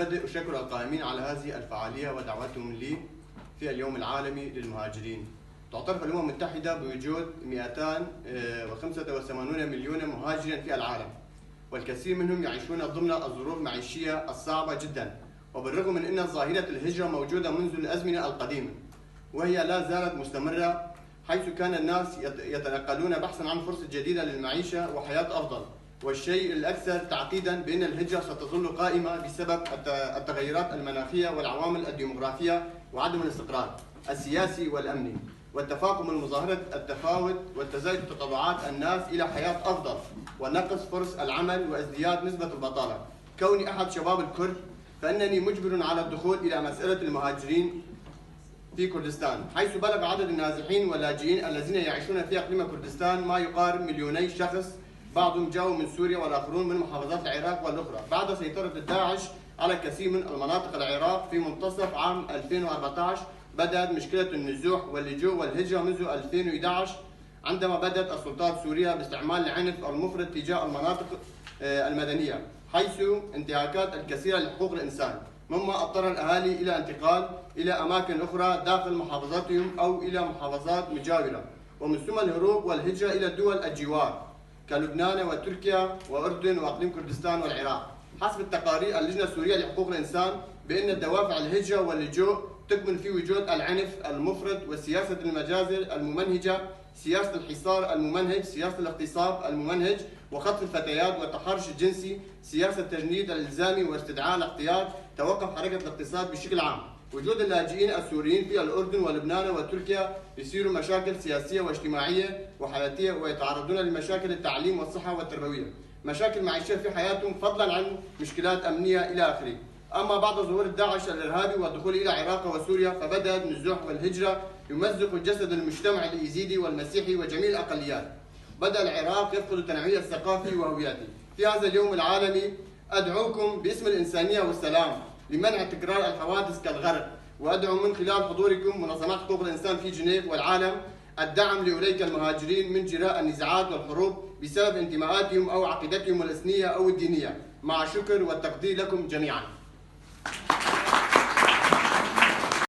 أشكر القائمين على هذه الفعالية ودعوتهم لي في اليوم العالمي للمهاجرين. تعترف الأمم المتحدة بوجود 285 مليون مهاجر في العالم، والكثير منهم يعيشون ضمن الظروف المعيشية الصعبة جدا، وبالرغم من أن ظاهرة الهجرة موجودة منذ الأزمنة القديمة وهي لا زالت مستمرة، حيث كان الناس يتنقلون بحثا عن فرص جديدة للمعيشة وحياة أفضل. والشيء الأكثر تعقيدا بأن الهجرة ستظل قائمة بسبب التغيرات المناخية والعوامل الديمغرافية وعدم الاستقرار السياسي والأمني والتفاقم المظاهرة التفاوت وتزايد تطلعات الناس إلى حياة أفضل ونقص فرص العمل وازدياد نسبة البطالة. كوني أحد شباب الكرد فإنني مجبر على الدخول إلى مسألة المهاجرين في كردستان، حيث بلغ عدد النازحين واللاجئين الذين يعيشون في اقليم كردستان ما يقارب 2 شخص، بعضهم جاءوا من سوريا والاخرون من محافظات العراق والاخرى. بعد سيطرة داعش على كثير من المناطق العراق في منتصف عام 2014 بدأت مشكلة النزوح واللجوء والهجرة منذ 2011، عندما بدأت السلطات السورية باستعمال العنف المفرط تجاه المناطق المدنية، حيث انتهاكات الكثيرة لحقوق الإنسان، مما اضطر الأهالي إلى الانتقال إلى أماكن أخرى داخل محافظاتهم أو إلى محافظات مجاورة، ومن ثم الهروب والهجرة إلى دول الجوار كلبنان وتركيا وأردن وأقليم كردستان والعراق. حسب التقارير اللجنة السورية لحقوق الإنسان بأن الدوافع الهجرة واللجوء تكمن في وجود العنف المفرط وسياسة المجازر الممنهجة، سياسة الحصار الممنهج، سياسة الاغتصاب الممنهج وخطف الفتيات والتحرش الجنسي، سياسة التجنيد الإلزامي واستدعاء الاحتياط، توقف حركة الاقتصاد بشكل عام. وجود اللاجئين السوريين في الأردن ولبنان وتركيا يثير مشاكل سياسية واجتماعية وحياتية، ويتعرضون لمشاكل التعليم والصحة والتربوية، مشاكل معيشية في حياتهم، فضلا عن مشكلات أمنية إلى آخره. أما بعد ظهور داعش الإرهابي والدخول إلى العراق وسوريا فبدأ النزوح والهجرة يمزق جسد المجتمع الإيزيدي والمسيحي وجميع الأقليات. بدأ العراق يفقد تنوعه الثقافي وهويته. في هذا اليوم العالمي أدعوكم باسم الإنسانية والسلام لمنع تكرار الحوادث كالغرق، وأدعو من خلال حضوركم منظمات حقوق الإنسان في جنيف والعالم الدعم لأولئك المهاجرين من جراء النزاعات والحروب بسبب انتماءاتهم أو عقيدتهم الإثنية أو الدينية، مع الشكر والتقدير لكم جميعا.